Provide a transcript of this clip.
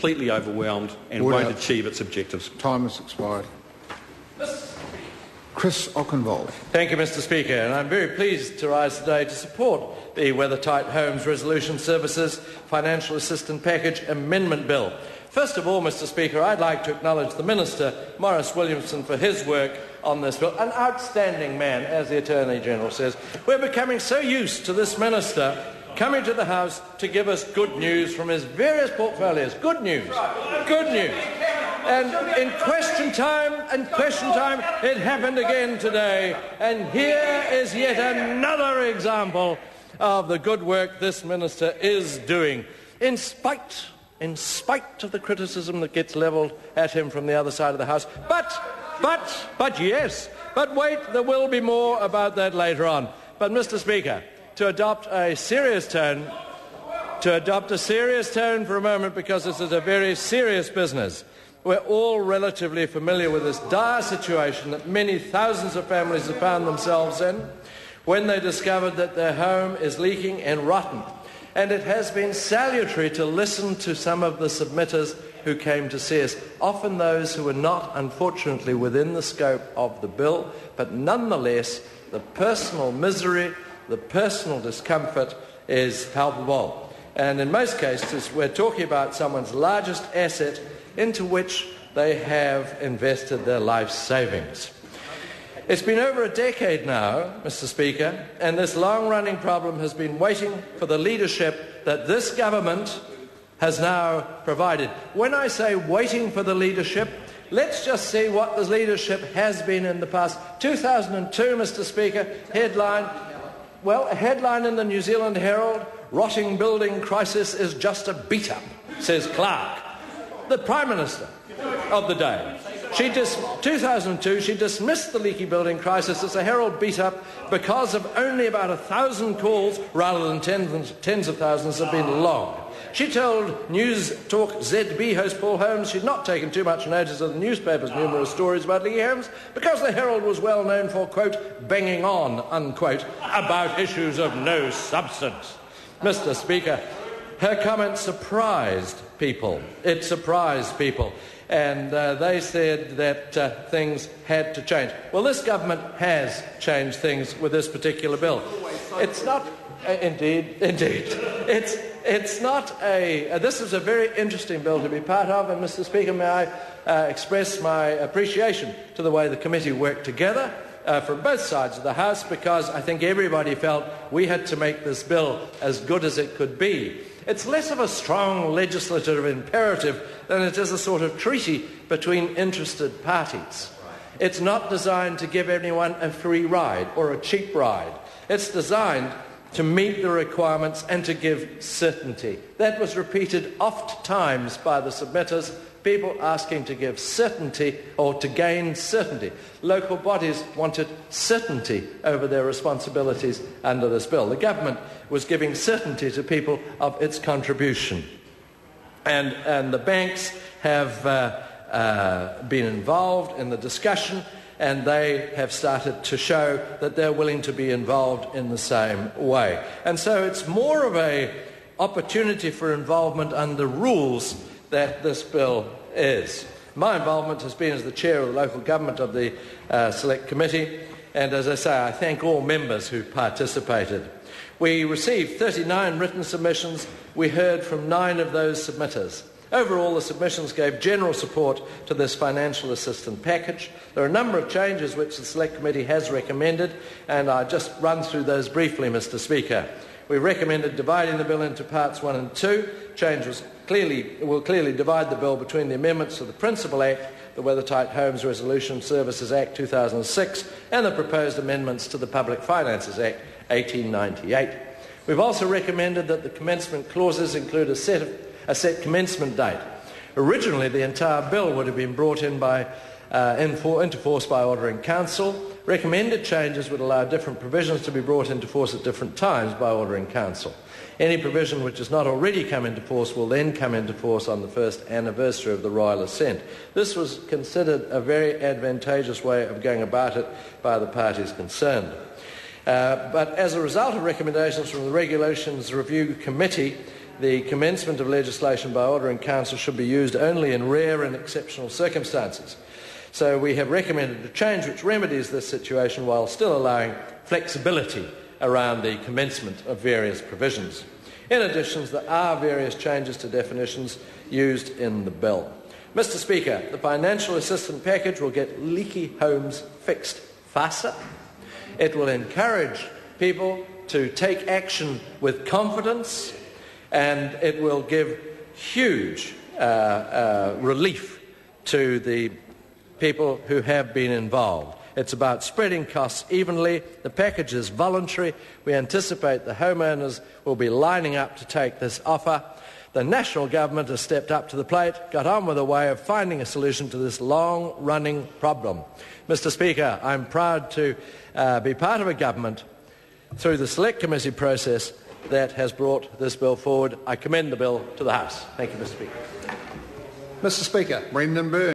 completely overwhelmed and Order. won't achieve its objectives. Time has expired. Chris Ockenvold. Thank you, Mr. Speaker, and I'm very pleased to rise today to support the Weathertight Homes Resolution Services Financial Assistance Package Amendment Bill. First of all, Mr. Speaker, I'd like to acknowledge the Minister, Maurice Williamson, for his work on this bill. An outstanding man, as the Attorney-General says. We're becoming so used to this Minister coming to the House to give us good news from his various portfolios. Good news. Good news. And in question time, it happened again today. And here is yet another example of the good work this Minister is doing, in spite of the criticism that gets levelled at him from the other side of the House. But wait, there will be more about that later on. But, Mr. Speaker, to adopt a serious tone for a moment, because this is a very serious business. We're all relatively familiar with this dire situation that many thousands of families have found themselves in when they discovered that their home is leaking and rotten. And it has been salutary to listen to some of the submitters who came to see us, often those who were not, unfortunately, within the scope of the bill, but nonetheless, the personal misery, the personal discomfort is palpable. And in most cases, we're talking about someone's largest asset into which they have invested their life savings. It's been over a decade now, Mr. Speaker, and this long-running problem has been waiting for the leadership that this government has now provided. When I say waiting for the leadership, let's just see what the leadership has been in the past. 2002, Mr. Speaker, headline in the New Zealand Herald, "Rotting building crisis is just a beat-up," says Clark, the Prime Minister of the day. 2002, she dismissed the leaky building crisis as a Herald beat-up because of only about 1,000 calls rather than tens of thousands have been logged. She told News Talk ZB host Paul Holmes she'd not taken too much notice of the newspaper's numerous stories about leaky homes because the Herald was well known for, quote, banging on, unquote, about issues of no substance. Mr. Speaker, her comment surprised people. It surprised people. And they said that things had to change. Well, this government has changed things with this particular bill. It's not, indeed. It's not a. This is a very interesting bill to be part of. And, Mr. Speaker, may I express my appreciation to the way the committee worked together from both sides of the House, because I think everybody felt we had to make this bill as good as it could be. It's less of a strong legislative imperative than it is a sort of treaty between interested parties. It's not designed to give anyone a free ride or a cheap ride. It's designed to meet the requirements and to give certainty. That was repeated oft times by the submitters, people asking to give certainty or to gain certainty. Local bodies wanted certainty over their responsibilities under this bill. The government was giving certainty to people of its contribution. And the banks have been involved in the discussion, and they have started to show that they're willing to be involved in the same way. And so it's more of an opportunity for involvement under rules that this bill is. My involvement has been as the chair of the local government of the Select Committee, and as I say, I thank all members who participated. We received 39 written submissions. We heard from 9 of those submitters. Overall, the submissions gave general support to this financial assistance package. There are a number of changes which the Select Committee has recommended, and I'll just run through those briefly, Mr. Speaker. We recommended dividing the bill into parts 1 and 2. Change will clearly divide the bill between the amendments to the Principal Act, the Weathertight Homes Resolution Services Act 2006, and the proposed amendments to the Public Finances Act 1898. We've also recommended that the commencement clauses include a set commencement date. Originally, the entire bill would have been brought in into force by order in Council. Recommended changes would allow different provisions to be brought into force at different times by order in Council. Any provision which has not already come into force will then come into force on the first anniversary of the Royal Assent. This was considered a very advantageous way of going about it by the parties concerned. But as a result of recommendations from the Regulations Review Committee, the commencement of legislation by order in Council should be used only in rare and exceptional circumstances. So we have recommended a change which remedies this situation while still allowing flexibility around the commencement of various provisions. In addition, there are various changes to definitions used in the bill. Mr. Speaker, the financial assistance package will get leaky homes fixed faster. It will encourage people to take action with confidence, and it will give huge relief to the people who have been involved. It's about spreading costs evenly. The package is voluntary. We anticipate the homeowners will be lining up to take this offer. The national government has stepped up to the plate, got on with a way of finding a solution to this long-running problem. Mr. Speaker, I'm proud to be part of a government through the Select Committee process that has brought this bill forward. I commend the bill to the House. Thank you, Mr. Speaker. Mr. Speaker. Brendan Byrne.